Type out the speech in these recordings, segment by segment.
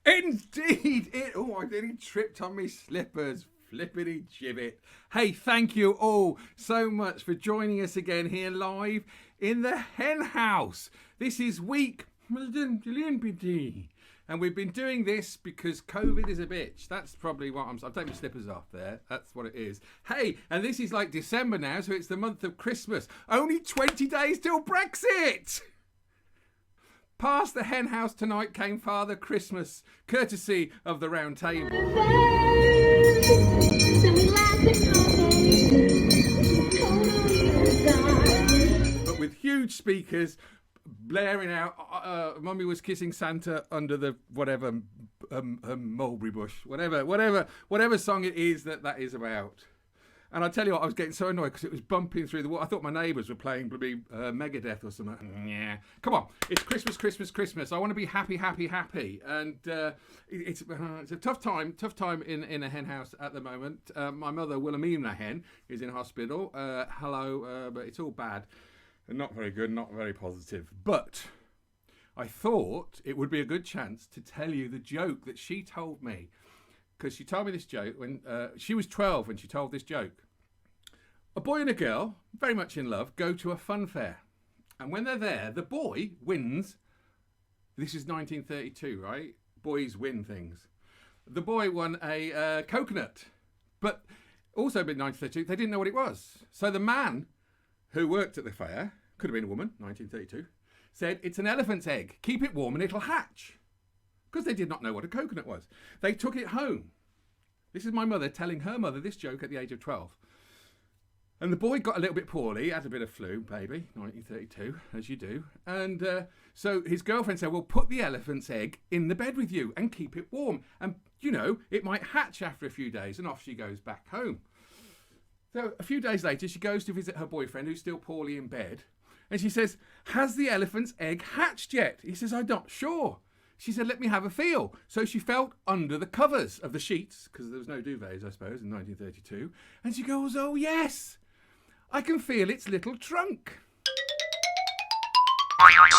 Indeed it. Oh, I nearly tripped on me slippers. Flippity gibbet. Hey, thank you all so much for joining us again here live in the Hen House. This is week... And we've been doing this because COVID is a bitch. That's probably what I've taken my slippers off there. That's what it is. Hey, and this is like December now, so it's the month of Christmas. Only 20 days till Brexit! Past the Hen House tonight came Father Christmas, courtesy of the Round Table. But with huge speakers blaring out, Mummy was kissing Santa under the whatever mulberry bush, whatever song it is that is about. And I tell you what, I was getting so annoyed because it was bumping through the wall. I thought my neighbours were playing bloody Megadeth or something. Yeah, come on, it's Christmas, Christmas, Christmas. I want to be happy, happy, happy. And it's a tough time in a hen house at the moment. My mother, Wilhelmina Henn, is in hospital. Hello, but it's all bad. Not very good, not very positive. But I thought it would be a good chance to tell you the joke that she told me. Because she told me this joke when she was 12 when she told this joke. A boy and a girl, very much in love, go to a fun fair. And when they're there, the boy wins. This is 1932, right? Boys win things. The boy won a coconut. But also in 1932, they didn't know what it was. So the man who worked at the fair, could have been a woman, 1932, said, it's an elephant's egg. Keep it warm and it'll hatch. Because they did not know what a coconut was. They took it home. This is my mother telling her mother this joke at the age of 12. And the boy got a little bit poorly, had a bit of flu, baby, 1932, as you do. And so his girlfriend said, well, put the elephant's egg in the bed with you and keep it warm. And, you know, it might hatch after a few days. And off she goes back home. So a few days later, she goes to visit her boyfriend, who's still poorly in bed. And she says, has the elephant's egg hatched yet? He says, I'm not sure. She said, let me have a feel. So she felt under the covers of the sheets, because there was no duvets, I suppose, in 1932. And she goes, oh, yes, I can feel its little trunk.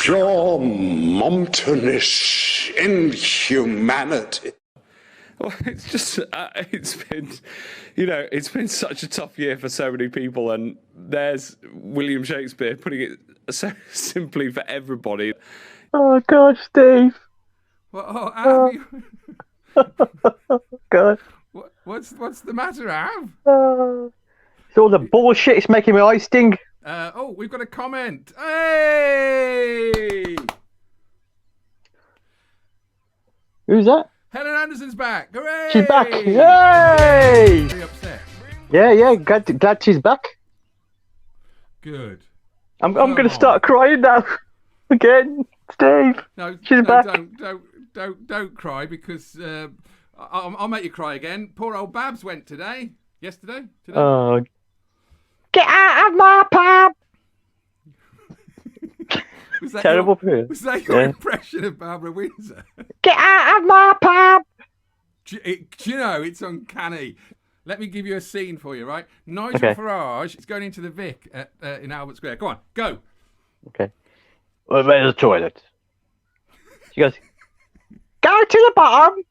Your mountainous inhumanity. Well, it's just, it's been such a tough year for so many people. And there's William Shakespeare putting it so simply for everybody. Oh, God, Steve. Well, Av, God. What's the matter, Av? It's all the bullshit. It's making my eyes sting. We've got a comment. Hey! Who's that? Helen Anderson's back. Hooray! She's back. Yay! Very upset. Yeah. Glad she's back. Good. I'm going to start crying now. Again, Steve. No, she's back. Don't cry because I'll make you cry again. Poor old Babs went today. Today. Oh, get out of my pub! Terrible. Was that your impression of Barbara Windsor? Get out of my pub! Do you know, it's uncanny. Let me give you a scene for you, right? Nigel Farage is going into the Vic in Albert Square. Go on, go. Okay. Well, where's the toilet? She goes, go to the bottom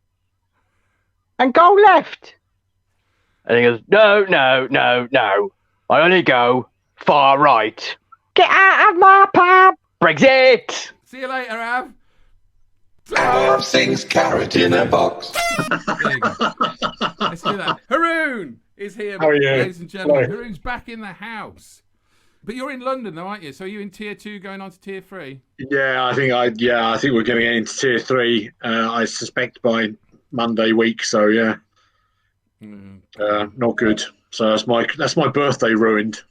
and go left. And he goes, no. I only go far right. Get out of my pub. Brexit. See you later, Av. Av sings carrot in a box. There you go. Let's do that. Haroon is here, How are you? ladies and gentlemen. Hello. Haroon's back in the house. But you're in London, though, aren't you? So are you in Tier 2 going on to Tier 3? Yeah, I think we're going to get into Tier 3. I suspect by Monday week. So yeah, not good. So that's my birthday ruined.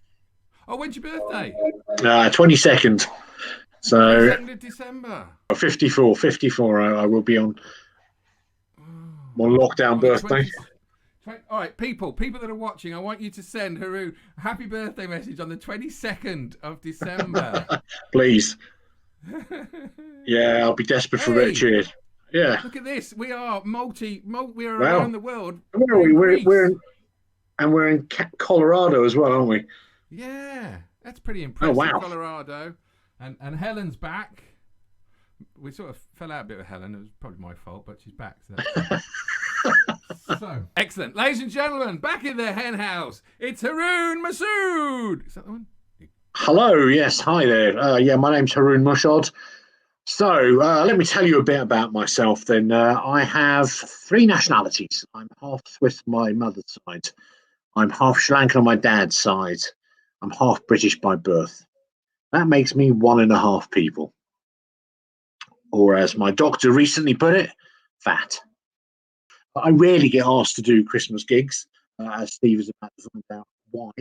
Oh, when's your birthday? 22nd. So 2nd of December. 54. I will be on my lockdown birthday. All right, people that are watching, I want you to send Haroon a happy birthday message on the 22nd of December. Please. Yeah, I'll be desperate for a bit of cheer. Yeah. Look at this. We are we are around the world. Where are we? We're in Colorado as well, aren't we? Yeah. That's pretty impressive. Oh, wow. Colorado. And Helen's back. We sort of fell out a bit with Helen. It was probably my fault, but she's back. So, that's so excellent. Ladies and gentlemen, back in the hen house, it's Haroon Masood. Is that the one? Hello, yes, hi there. Yeah, my name's Haroon Mushod. So let me tell you a bit about myself then. I have 3 nationalities. I'm half Swiss on my mother's side. I'm half Sri Lankan on my dad's side. I'm half British by birth. That makes me 1.5 people. Or as my doctor recently put it, fat. I rarely get asked to do Christmas gigs, as Steve is about to find out why.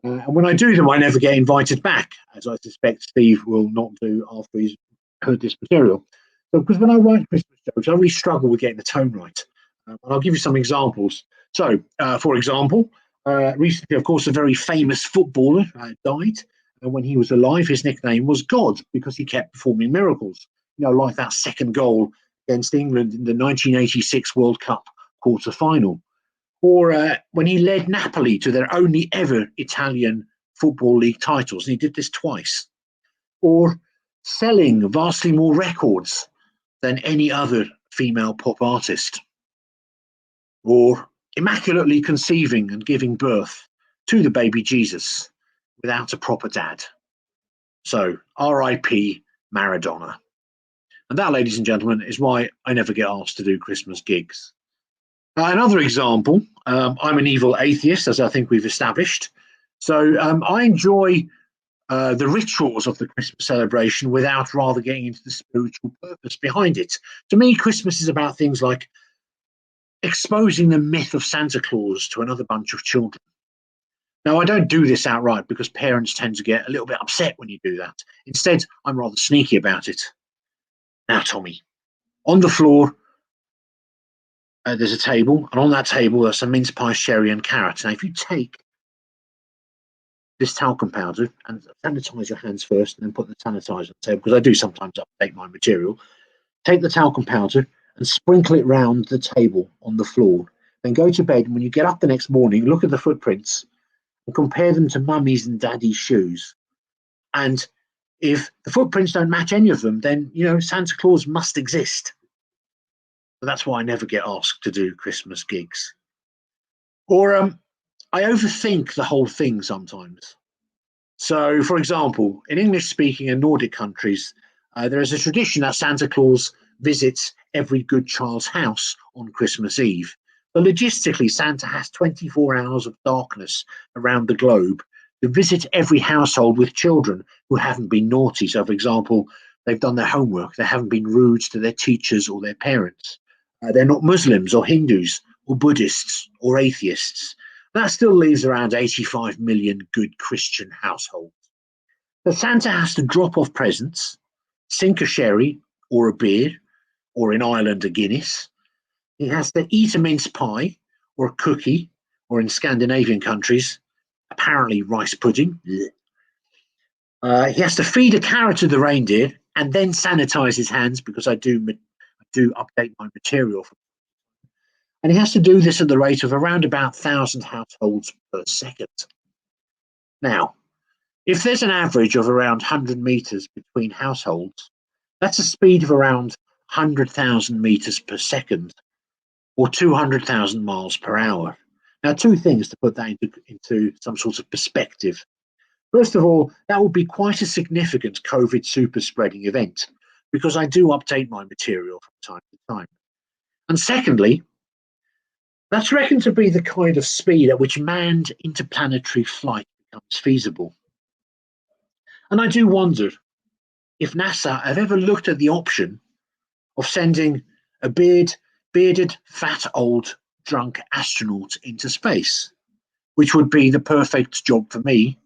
And when I do them, I never get invited back, as I suspect Steve will not do after he's heard this material. So, because when I write Christmas jokes, I really struggle with getting the tone right. And I'll give you some examples. So, for example, recently, of course, a very famous footballer died. And when he was alive, his nickname was God because he kept performing miracles. You know, like that second goal against England in the 1986 World Cup quarter-final. Or when he led Napoli to their only ever Italian Football League titles, and he did this twice. Or selling vastly more records than any other female pop artist. Or immaculately conceiving and giving birth to the baby Jesus without a proper dad. So, R.I.P. Maradona. And that, ladies and gentlemen, is why I never get asked to do Christmas gigs. Another example, I'm an evil atheist, as I think we've established. So I enjoy the rituals of the Christmas celebration without rather getting into the spiritual purpose behind it. To me, Christmas is about things like exposing the myth of Santa Claus to another bunch of children. Now, I don't do this outright because parents tend to get a little bit upset when you do that. Instead, I'm rather sneaky about it. Now, Tommy, on the floor, there's a table, and on that table there's some mince pie, sherry, and carrot. Now, if you take this talcum powder and sanitize your hands first, and then put the sanitizer on the table, because I do sometimes update my material, take the talcum powder and sprinkle it round the table on the floor. Then go to bed, and when you get up the next morning, look at the footprints and compare them to mummy's and daddy's shoes. And if the footprints don't match any of them, then, you know, Santa Claus must exist. But that's why I never get asked to do Christmas gigs. Or I overthink the whole thing sometimes. So, for example, in English-speaking and Nordic countries, there is a tradition that Santa Claus visits every good child's house on Christmas Eve. But logistically, Santa has 24 hours of darkness around the globe to visit every household with children who haven't been naughty. So, for example, they've done their homework, they haven't been rude to their teachers or their parents. They're not Muslims or Hindus or Buddhists or atheists. That still leaves around 85 million good Christian households. So Santa has to drop off presents, sink a sherry or a beer, or in Ireland a Guinness. He has to eat a mince pie or a cookie, or in Scandinavian countries, apparently rice pudding. He has to feed a carrot to the reindeer and then sanitize his hands, because I do update my material. And he has to do this at the rate of around about 1,000 households per second. Now, if there's an average of around 100 meters between households, that's a speed of around 100,000 meters per second, or 200,000 miles per hour. Now, 2 things to put that into some sort of perspective. First of all, that would be quite a significant COVID super spreading event, because I do update my material from time to time. And secondly, that's reckoned to be the kind of speed at which manned interplanetary flight becomes feasible. And I do wonder if NASA have ever looked at the option of sending a bearded, fat, old, drunk astronaut into space, which would be the perfect job for me,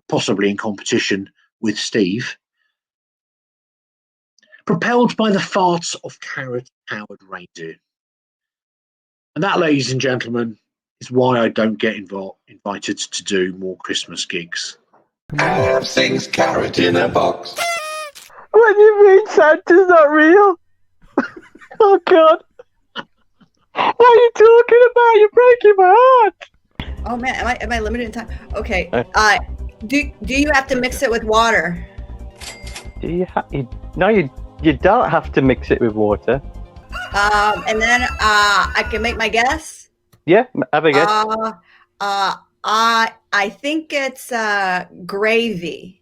possibly in competition with Steve. Propelled by the farts of carrot-powered reindeer. And that, ladies and gentlemen, is why I don't get invited to do more Christmas gigs. Have things carrot in a box. What do you mean Santa's not real? Oh, God. What are you talking about? You're breaking my heart. Oh, man, am I limited in time? Okay. Do you have to mix it with water? No, you You don't have to mix it with water. And then I can make my guess. Yeah, have a guess. I think it's gravy.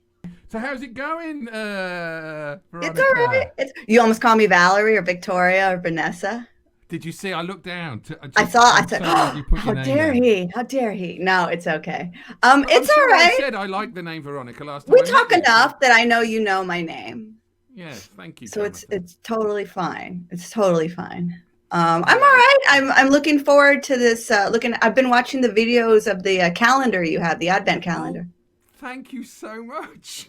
So how's it going, Veronica? It's all right. You almost call me Valerie or Victoria or Vanessa. Did you see? I looked down. I said, You put your how name dare there. he? How dare he? No, it's okay. It's I'm all sure right. I said I like the name Veronica last time. We I met talk you. enough that I know you know my name. Yes, thank you. So Jonathan. it's totally fine. It's totally fine. I'm all right. I'm looking forward to this. I've been watching the videos of the calendar you have, the Advent calendar. Thank you so much.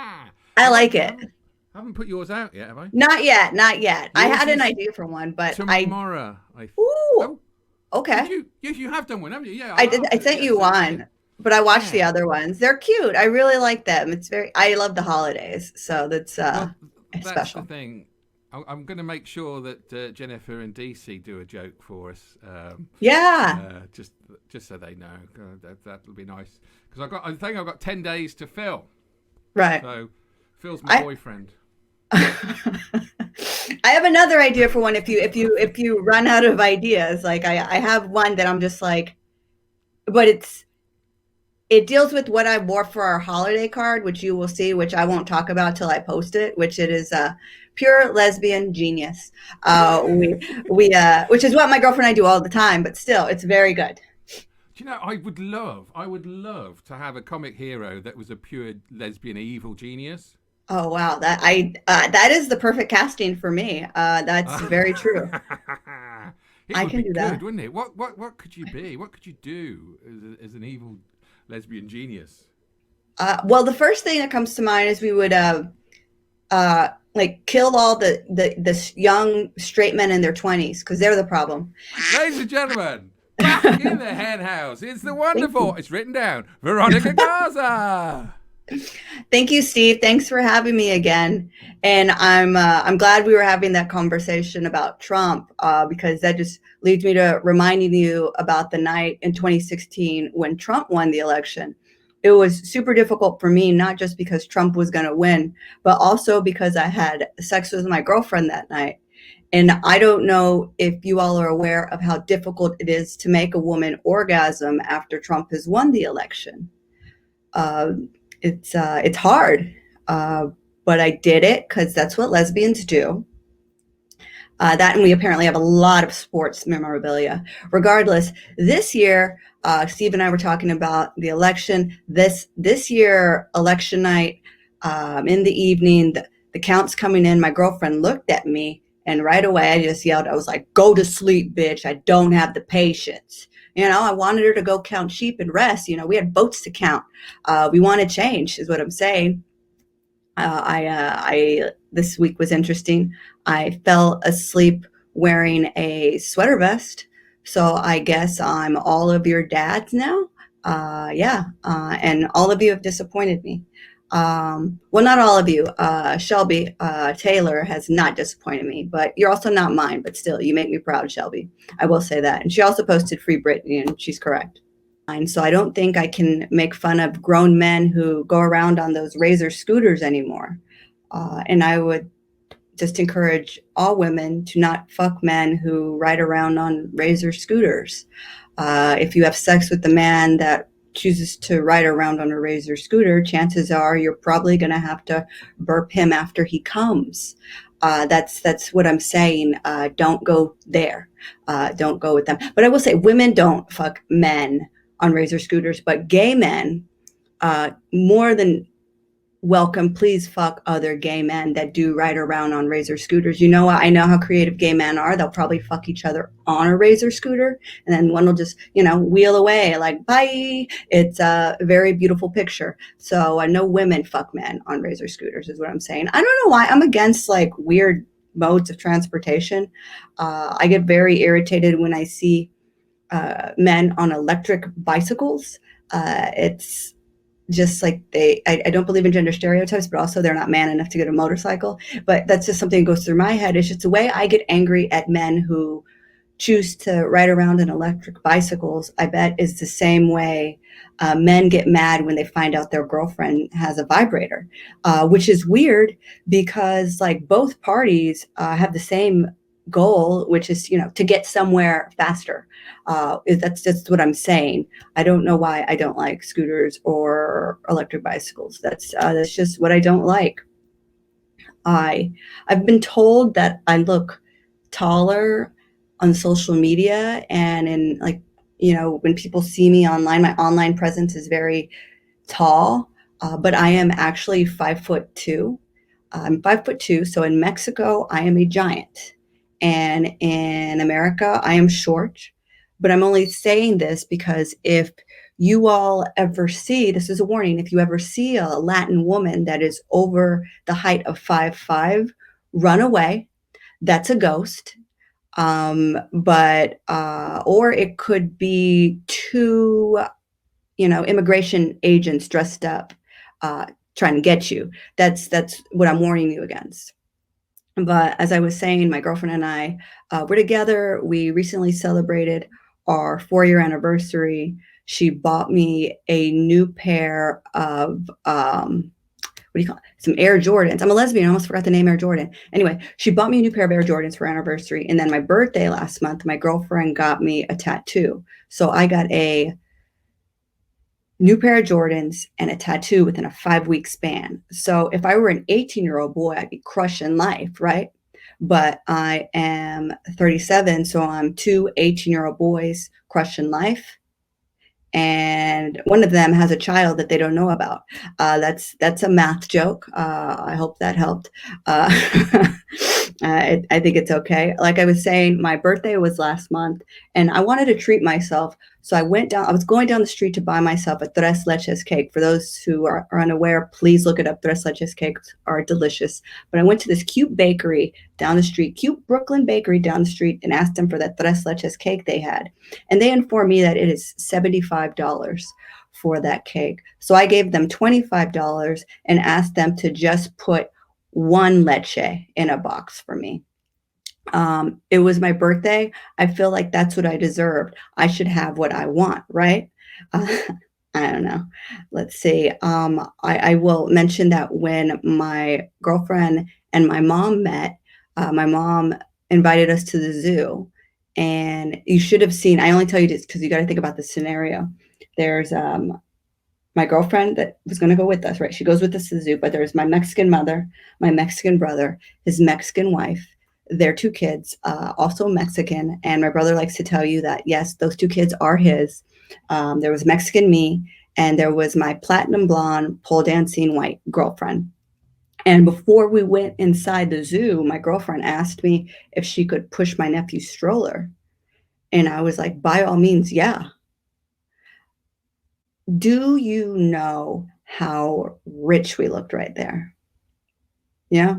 I like it. I haven't put yours out yet, have I? Not yet. Not yet. I Yours had an is idea for one, but tomorrow. Ooh. Okay. You have done one, haven't you? Yeah, I did. I sent you one, but I watched the other ones. They're cute. I really like them. I love the holidays, so that's that's special. the thing. I'm going to make sure that Jennifer and DC do a joke for us. Just so they know. That'll be nice. Because I think I've got 10 days to Phil. Right. So Phil's my boyfriend. I have another idea for one. If you run out of ideas, like I have one that I'm just like, but it deals with what I wore for our holiday card, which you will see, which I won't talk about till I post it, which it is pure lesbian genius. Which is what my girlfriend and I do all the time, but still, it's very good. Do you know, I would love to have a comic hero that was a pure lesbian evil genius. Oh wow, that is the perfect casting for me. That's very true. I can do that, wouldn't it? What could you be? What could you do as an evil lesbian genius? Well, the first thing that comes to mind is we would like kill all the young straight men in their 20s because they're the problem. Ladies and gentlemen, back in the hen house, it's the wonderful. It's written down, Veronica Garza. Thank you, Steve. Thanks for having me again. And I'm glad we were having that conversation about Trump because that just leads me to reminding you about the night in 2016 when Trump won the election. It was super difficult for me, not just because Trump was going to win, but also because I had sex with my girlfriend that night. And I don't know if you all are aware of how difficult it is to make a woman orgasm after Trump has won the election. It's hard, but I did it because that's what lesbians do. That and we apparently have a lot of sports memorabilia. Regardless, this year, Steve and I were talking about the election. This year, election night, in the evening, the count's coming in. My girlfriend looked at me, and right away I just yelled. I was like, "Go to sleep, bitch! I don't have the patience." You know, I wanted her to go count sheep and rest. You know, we had votes to count. We want to change, is what I'm saying. This week was interesting. I fell asleep wearing a sweater vest. So I guess I'm all of your dads now. And all of you have disappointed me. Well, not all of you. Shelby Taylor has not disappointed me, but you're also not mine. But still, you make me proud, Shelby. I will say that. And she also posted Free Britney, and she's correct. So I don't think I can make fun of grown men who go around on those Razor scooters anymore. And I would just encourage all women to not fuck men who ride around on Razor scooters. If you have sex with a man that chooses to ride around on a Razor scooter, chances are you're probably going to have to burp him after he comes. That's what I'm saying. Don't go there. Don't go with them. But I will say women don't fuck men on Razor scooters, but gay men, more than welcome, please fuck other gay men that do ride around on Razor scooters. You know what? I know how creative gay men are. They'll probably fuck each other on a Razor scooter, and then one will just, wheel away like, bye. It's a very beautiful picture. So I know women fuck men on Razor scooters is what I'm saying. I don't know why I'm against like weird modes of transportation. I get very irritated when I see men on electric bicycles. It's just like I don't believe in gender stereotypes, but also they're not man enough to get a motorcycle. But that's just something that goes through my head. It's just the way I get angry at men who choose to ride around in electric bicycles, I bet is the same way men get mad when they find out their girlfriend has a vibrator, which is weird because like both parties have the same goal, which is, to get somewhere faster. That's just what I'm saying. I don't know why I don't like scooters or electric bicycles. That's just what I don't like. I've been told that I look taller on social media and in like, when people see me online, my online presence is very tall, but I am actually 5'2". I'm 5'2", so in Mexico I am a giant, and in America I am short. But I'm only saying this because if you all ever see, this is a warning, if you ever see a Latin woman that is over the height of 5'5", run away. That's a ghost. But or it could be two, immigration agents dressed up, trying to get you. That's what I'm warning you against. But as I was saying, my girlfriend and I were together. We recently celebrated our 4-year anniversary. She bought me a new pair of what do you call it? Some Air Jordans. I'm a lesbian. I almost forgot the name Air Jordan. Anyway, she bought me a new pair of Air Jordans for anniversary. And then my birthday last month, my girlfriend got me a tattoo. So I got a new pair of Jordans and a tattoo within a 5-week span. So if I were an 18-year-old boy, I'd be crushing life, right? But I am 37, so I'm two 18-year-old boys crushing life. And one of them has a child that they don't know about. That's a math joke. I hope that helped. I think it's okay. Like I was saying, my birthday was last month, and I wanted to treat myself. So I was going down the street to buy myself a tres leches cake. For those who are unaware, please look it up. Tres leches cakes are delicious. But I went to this cute bakery down the street, cute Brooklyn bakery down the street, and asked them for that tres leches cake they had. And they informed me that it is $75 for that cake. So I gave them $25 and asked them to just put one leche in a box for me. It was my birthday. I feel like that's what I deserved. I should have what I want, right? I don't know. Let's see. I will mention that when my girlfriend and my mom met, my mom invited us to the zoo. And you should have seen, I only tell you this because you got to think about the scenario. There's my girlfriend that was going to go with us, right? She goes with us to the zoo, but there's my Mexican mother, my Mexican brother, his Mexican wife, their 2 kids, also Mexican. And my brother likes to tell you that, yes, those 2 kids are his. There was Mexican me, and there was my platinum blonde, pole dancing white girlfriend. And before we went inside the zoo, my girlfriend asked me if she could push my nephew's stroller. And I was like, by all means, yeah. Do you know how rich we looked right there? Yeah.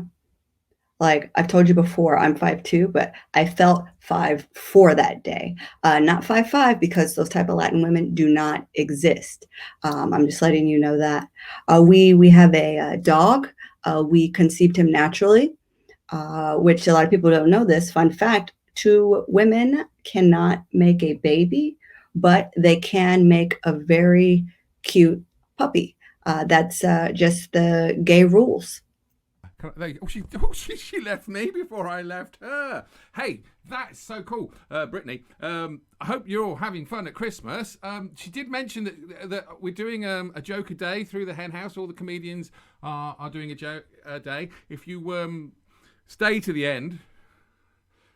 Like I've told you before, I'm 5'2", but I felt 5'4" that day. Not 5'5", because those type of Latin women do not exist. I'm just letting you know that. We have a dog. We conceived him naturally, which a lot of people don't know this. Fun fact, 2 women cannot make a baby, but they can make a very cute puppy. That's just the gay rules. She left me before I left her. Hey, that's so cool, Brittany. I hope you're all having fun at Christmas. She did mention that we're doing a joke a day through the Hen House. All the comedians are doing a joke a day. If you stay to the end,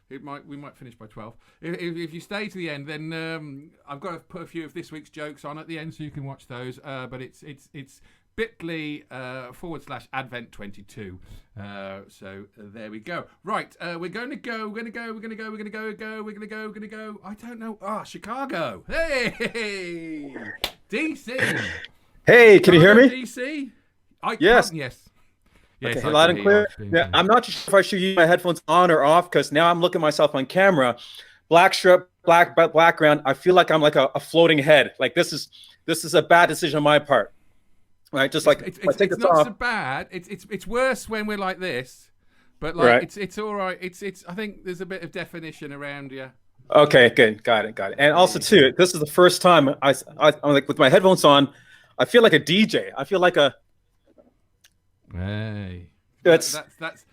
we might finish by 12. If you stay to the end, then I've got to put a few of this week's jokes on at the end so you can watch those. But it's bit.ly /Advent22. So there we go. Right, we're going to go. I don't know. Chicago. Hey, DC. Hey, can you hear me? DC. Yes. Yes. Okay, Yes, loud and clear. Yeah, I'm not sure if I should use my headphones on or off because now I'm looking at myself on camera. Black strip, black background. I feel like I'm like a floating head. Like this is a bad decision on my part. Right, just like it's not so bad. It's worse when we're like this, but like right. it's all right. It's I think there's a bit of definition around you. Okay, good, got it. And also too, this is the first time I'm like with my headphones on. I feel like a DJ. I feel like a. Hey, That's that's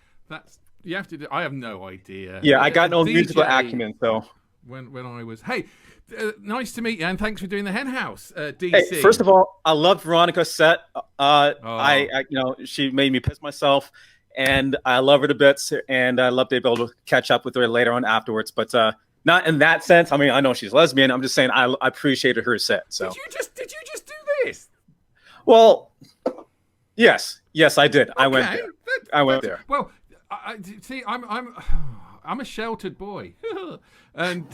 you have to do. I have no idea. yeah. I got no DJ, musical acumen, so. When I was nice to meet you, and thanks for doing the Hen House, DC. Hey, first of all, I loved Veronica's set. I she made me piss myself, and I love her to bits, and I love to be able to catch up with her later on afterwards. But not in that sense. I mean, I know she's lesbian. I'm just saying I appreciated her set. So did you just do this? Well, yes, I did. Okay. I went there. Well, see, I'm a sheltered boy, and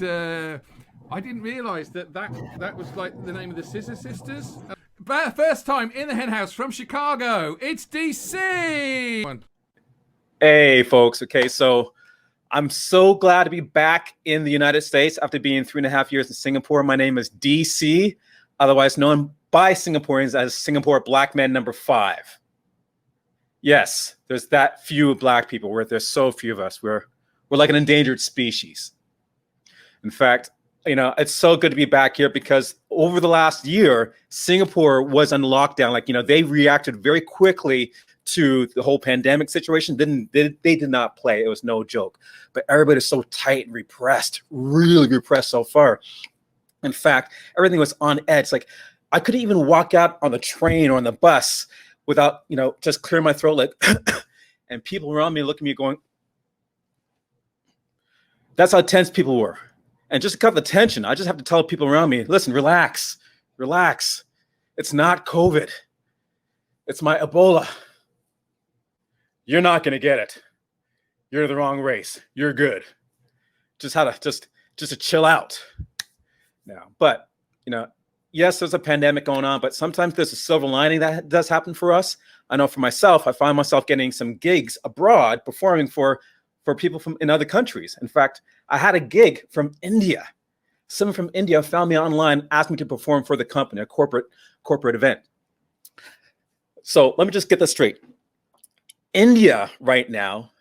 I didn't realise that was like the name of the Scissor Sisters. First time in the Hen House from Chicago. It's DC. Hey, folks. Okay, so I'm so glad to be back in the United States after being 3.5 years in Singapore. My name is DC, otherwise known by Singaporeans as Singapore Black Man number 5. Yes, there's that few black people. There's so few of us. We're like an endangered species. In fact, it's so good to be back here because over the last year, Singapore was on lockdown. Like, they reacted very quickly to the whole pandemic situation. They did not play. It was no joke. But everybody's so tight and repressed, really repressed so far. In fact, everything was on edge. Like, I couldn't even walk out on the train or on the bus without, just clearing my throat, like, and people around me looking at me going, that's how tense people were. And just to cut the tension, I just have to tell people around me, listen, relax. It's not COVID. It's my Ebola. You're not going to get it. You're the wrong race. You're good. Just to chill out now. But, yes, there's a pandemic going on, but sometimes there's a silver lining that does happen for us. I know for myself, I find myself getting some gigs abroad performing for people in other countries. In fact, I had a gig from India. Someone from India found me online, asked me to perform for the company, a corporate event. So let me just get this straight. India right now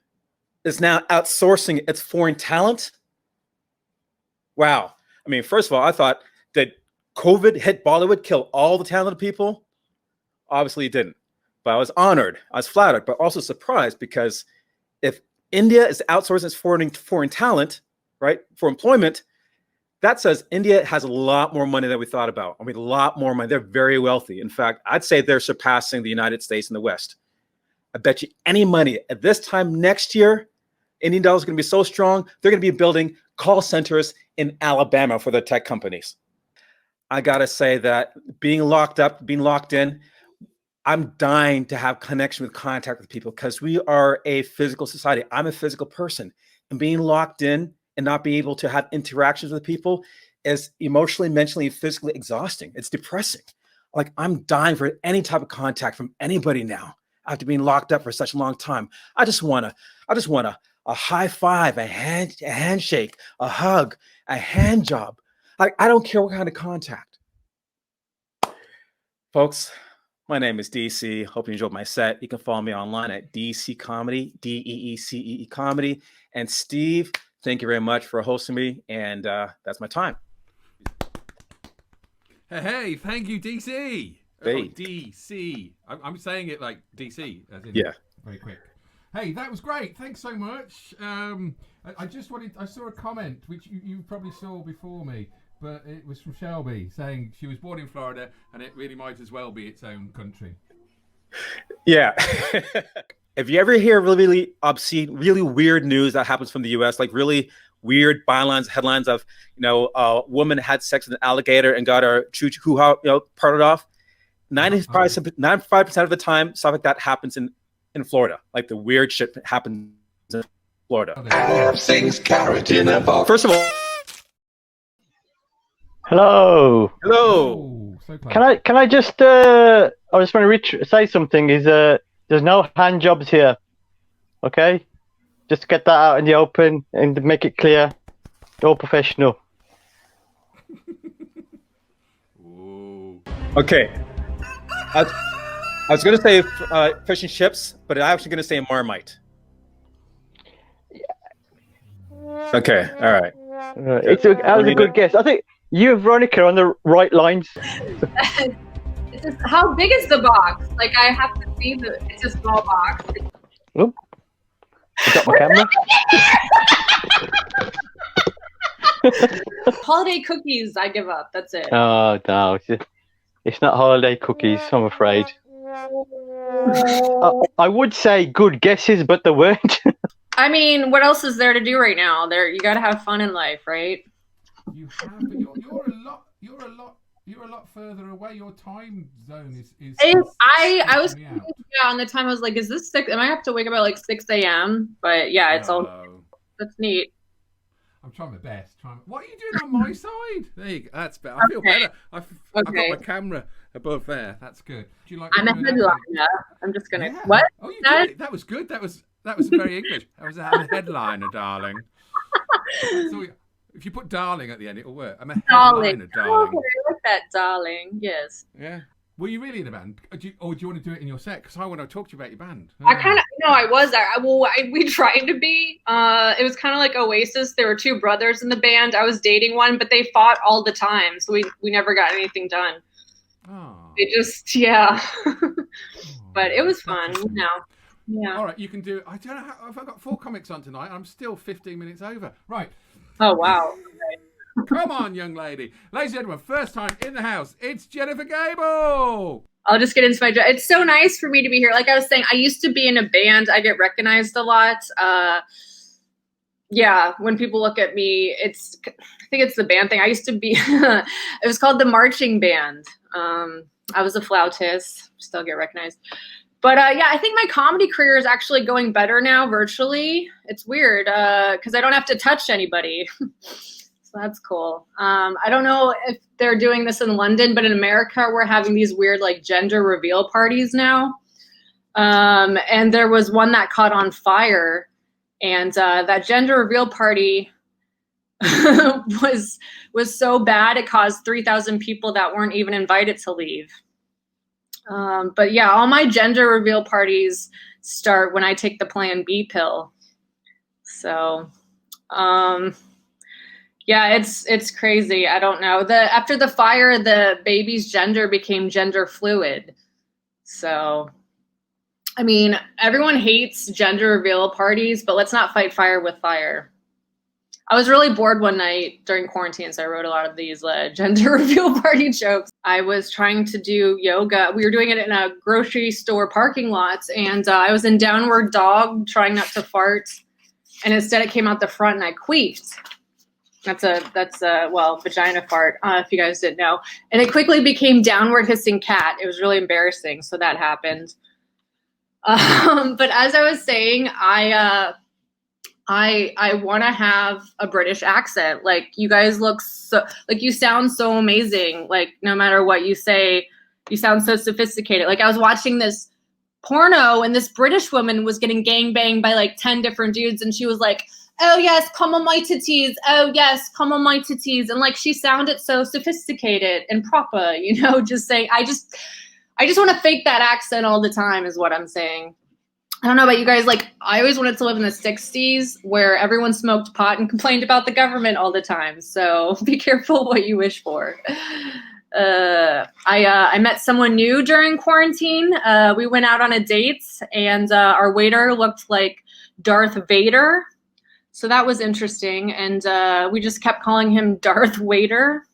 is now outsourcing its foreign talent. Wow. I mean, first of all, I thought that COVID hit Bollywood, kill all the talented people. Obviously it didn't. But I was honored, I was flattered, but also surprised because if India is outsourcing its foreign talent, right, for employment, that says India has a lot more money than we thought about. I mean, a lot more money. They're very wealthy. In fact, I'd say they're surpassing the United States in the West. I bet you any money at this time next year, Indian dollar is going to be so strong, they're going to be building call centers in Alabama for the tech companies. I got to say that being locked up, being locked in, I'm dying to have connection with contact with people because we are a physical society. I'm a physical person, and being locked in and not being able to have interactions with people is emotionally, mentally, and physically exhausting. It's depressing. Like, I'm dying for any type of contact from anybody now after being locked up for such a long time. I just want a high five, a handshake, a hug, a hand job. I don't care what kind of contact. Folks, my name is DC. Hope you enjoyed my set. You can follow me online at DC Comedy, DEECEE Comedy. And Steve, thank you very much for hosting me. And that's my time. Hey, thank you, DC. Hey. Oh, DC. I'm saying it like DC. As in very quick. Hey, that was great. Thanks so much. I saw a comment, which you probably saw before me, but it was from Shelby saying she was born in Florida and it really might as well be its own country. Yeah. If you ever hear really obscene, really weird news that happens from the U.S., like really weird bylines, headlines of, a woman had sex with an alligator and got her hoo-ha, parted off. 95% of the time, stuff like that happens in Florida. Like the weird shit happens in Florida. Have things carrot in a box. First of all, Hello. Oh, so close. Can I just I just want to say something. There's no hand jobs here. Okay, just to get that out in the open and to make it clear. All professional. okay. I was going to say fish and chips, but I'm actually going to say Marmite. Okay, all right. That was a good guess. I think you and Veronica are on the right lines. It's just, how big is the box? Like, I have to see it's a small box. Oh, I got my camera. Holiday cookies, I give up. That's it. Oh no, it's not holiday cookies. I'm afraid. I would say good guesses, but they weren't. I mean, what else is there to do right now? You got to have fun in life, right? You have, but you're a lot further away. Your time zone is I was me out. on the time. I was like, is this 6? Am I have to wake up at like 6 a.m.? But yeah, it's all. That's neat. I'm trying my best. What are you doing on my side? There you go. That's better. I feel better. I've got my camera above there. That's good. Do you like? I'm a headliner. I'm just gonna. Yeah. What? Oh, you did it. That was good. That was very English. I was a headliner, darling. So if you put darling at the end, it'll work. I'm a headliner, darling. Oh, I like that, darling. Yes. Yeah. Were you really in a band, or do you want to do it in your set? Because I want to talk to you about your band. I kind of I was. We tried to be. It was kind of like Oasis. There were 2 brothers in the band. I was dating one, but they fought all the time, so we never got anything done. Oh. They just but it was fun. Yeah. All right, you can do. I don't know how. I've got 4 comics on tonight. I'm still 15 minutes over. Right. Oh wow. Come on, young lady. Ladies and gentlemen, first time in the house, it's Jennifer Gable. I'll just get into my job. It's so nice for me to be here. Like I was saying, I used to be in a band. I get recognized a lot. Yeah, when people look at me, I think it's the band thing. I used to be, it was called the marching band. I was a flautist, still get recognized. But yeah, I think my comedy career is actually going better now virtually. It's weird because I don't have to touch anybody. So that's cool. I don't know if they're doing this in London, but in America, we're having these weird like gender reveal parties now. And there was one that caught on fire, and that gender reveal party was so bad it caused 3,000 people that weren't even invited to leave. But yeah, all my gender reveal parties start when I take the Plan B pill. So. Yeah, it's crazy. I don't know. After the fire, the baby's gender became gender fluid. So, I mean, everyone hates gender reveal parties, but let's not fight fire with fire. I was really bored one night during quarantine, so I wrote a lot of these gender reveal party jokes. I was trying to do yoga. We were doing it in a grocery store parking lot, and I was in downward dog, trying not to fart, and instead it came out the front, and I queefed. That's a vagina fart, if you guys didn't know. And it quickly became downward hissing cat. It was really embarrassing, so that happened. But as I was saying, I want to have a British accent. Like, you guys look so, like, you sound so amazing. Like, no matter what you say, you sound so sophisticated. Like, I was watching this porno, and this British woman was getting gangbanged by like 10 different dudes, and she was like, oh yes, come on my titties. Oh yes, come on my titties. And like, she sounded so sophisticated and proper, you know, just saying, I just want to fake that accent all the time is what I'm saying. I don't know about you guys. Like, I always wanted to live in the 60s where everyone smoked pot and complained about the government all the time. So be careful what you wish for. I met someone new during quarantine. We went out on a date, and our waiter looked like Darth Vader. So that was interesting, and we just kept calling him Darth Waiter.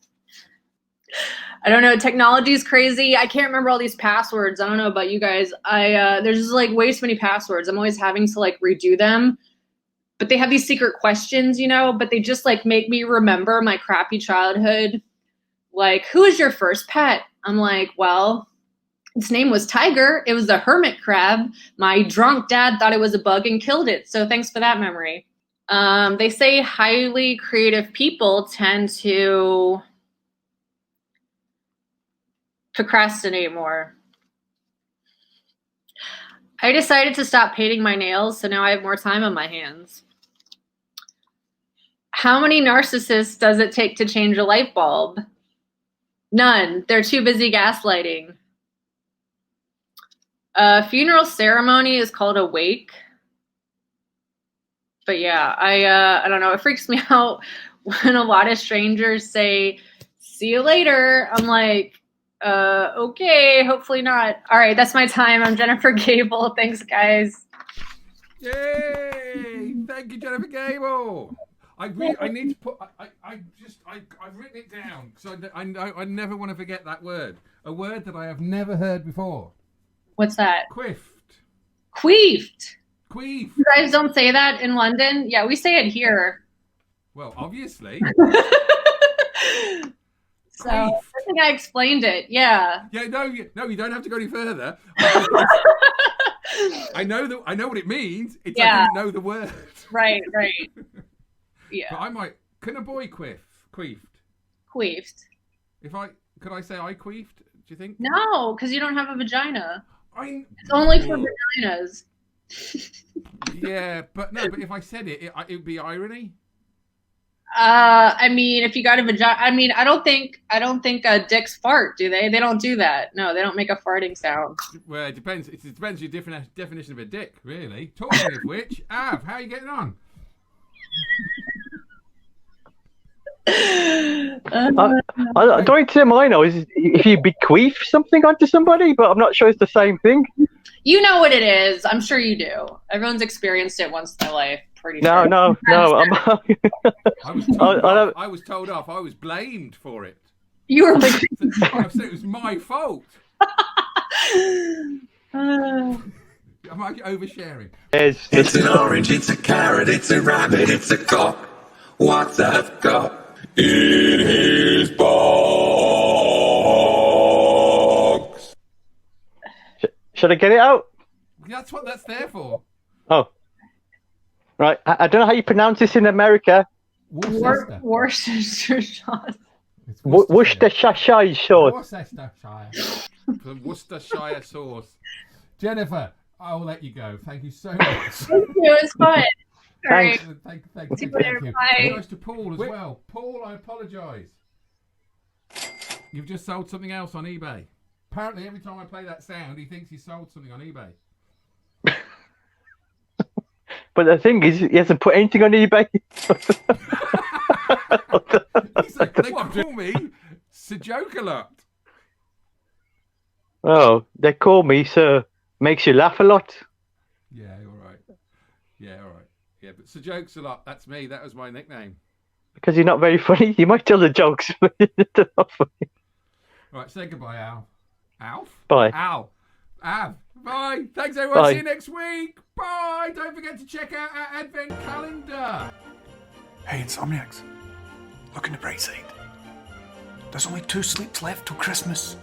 I don't know, technology is crazy. I can't remember all these passwords. I don't know about you guys. There's just like way too many passwords. I'm always having to like redo them. But they have these secret questions, you know, but they just like make me remember my crappy childhood. Like, who is your first pet? I'm like, well, its name was Tiger. It was a hermit crab. My drunk dad thought it was a bug and killed it. So thanks for that memory. They say highly creative people tend to procrastinate more. I decided to stop painting my nails, so now I have more time on my hands. How many narcissists does it take to change a light bulb? None. They're too busy gaslighting. A funeral ceremony is called a wake. But yeah, I don't know. It freaks me out when a lot of strangers say, "See you later," I'm like, okay, hopefully not. All right, that's my time. I'm Jennifer Gable. Thanks, guys. Yay! Thank you, Jennifer Gable. I need to put. I've written it down because I never want to forget that word. A word that I have never heard before. What's that? Quiffed. Queefed. Queef. You guys don't say that in London? Yeah, we say it here. Well, obviously. So I think I explained it. Yeah. Yeah. No, you don't have to go any further. I know what it means. It's I didn't know the word. Right. Yeah. But I might. Can a boy queefed? Queefed. Could I say I queefed? Do you think? No, because you don't have a vagina. It's only for vaginas. Yeah, but no. But if I said it, it would be irony. I mean, if you got a vagina, I mean, I don't think dicks fart, do they? They don't do that. No, they don't make a farting sound. Well, it depends. It depends your different definition of a dick, really. Talking of which, Av, how are you getting on? Going to mine now is if you bequeath something onto somebody, but I'm not sure it's the same thing. You know what it is. I'm sure you do. Everyone's experienced it once in their life. Pretty No. I was told off. I was blamed for it. You were. I said it was my fault. Am I oversharing? It's an orange, it's a carrot, it's a rabbit, it's a cock. What's that got in his box? Should I get it out? That's what that's there for. Oh. Right. I don't know how you pronounce this in America. Worcestershire sauce. Worcestershire sauce. Worcestershire sauce. Jennifer, I'll let you go. Thank you so much. Thank you. It was fun. Thanks. Thank See you. you later. Bye. Nice to Paul as well. Paul, I apologise. You've just sold something else on eBay. Apparently, every time I play that sound, he thinks he sold something on eBay. But the thing is, he hasn't put anything on eBay. They call me Sir Joke a lot. Oh, they call me Sir Makes You Laugh a Lot. Yeah, all right. Yeah, but Sir Jokes a lot. That's me. That was my nickname. Because you're not very funny. You might tell the jokes, but you're not funny. Right, say goodbye, Al. Alf? Bye. Al. Av. Bye. Thanks, everyone. Bye. See you next week. Bye. Don't forget to check out our Advent calendar. Hey, Insomniacs. Look in the bright side. There's only 2 sleeps left till Christmas.